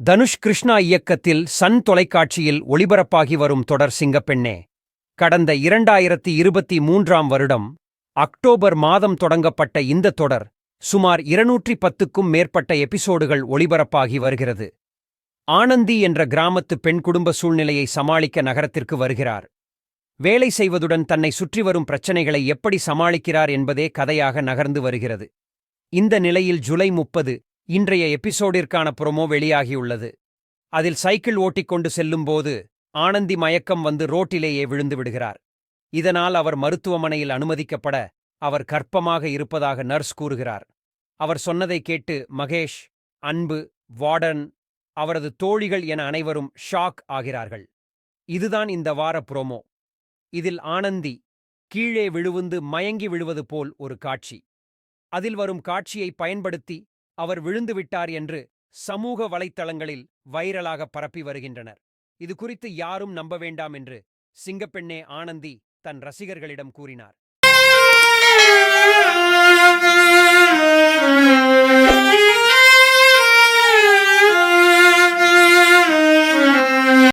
தனுஷ் கிருஷ்ணா இயக்கத்தில் சன் தொலைக்காட்சியில் ஒளிபரப்பாகி வரும் தொடர் சிங்கப்பெண்ணே கடந்த 2023ஆம் வருடம் அக்டோபர் மாதம் தொடங்கப்பட்ட இந்த தொடர் சுமார் 210க்கும் மேற்பட்ட எபிசோடுகள் ஒளிபரப்பாகி வருகிறது. ஆனந்தி என்ற கிராமத்து பெண் குடும்ப சூழ்நிலையை சமாளிக்க நகரத்திற்கு வருகிறார். வேலை செய்வதுடன் தன்னை சுற்றி வரும் பிரச்சனைகளை எப்படி சமாளிக்கிறார் என்பதே கதையாக நகர்ந்து வருகிறது. இந்த நிலையில் ஜூலை 30 இன்றைய எபிசோடிற்கான புரோமோ வெளியாகியுள்ளது. அதில் சைக்கிள் ஓட்டிக்கொண்டு செல்லும்போது ஆனந்தி மயக்கம் வந்து ரோட்டிலேயே விழுந்து விடுகிறார். இதனால் அவர் மருத்துவமனையில் அனுமதிக்கப்பட அவர் கர்ப்பமாக இருப்பதாக நர்ஸ் கூறுகிறார். அவர் சொன்னதை கேட்டு மகேஷ், அன்பு, வார்டன், அவரது தோழிகள் என அனைவரும் ஷாக் ஆகிறார்கள். இதுதான் இந்த வார புரோமோ. இதில் ஆனந்தி கீழே விழுந்து மயங்கி விழுவது போல் ஒரு காட்சி. அதில் வரும் காட்சியை பயன்படுத்தி அவர் விழுந்துவிட்டார் என்று சமூக வலைத்தளங்களில் வைரலாக பரப்பி வருகின்றனர். இது குறித்து யாரும் நம்ப வேண்டாம் என்று சிங்கப்பெண்ணே ஆனந்தி தன் ரசிகர்களிடம் கூறினார்.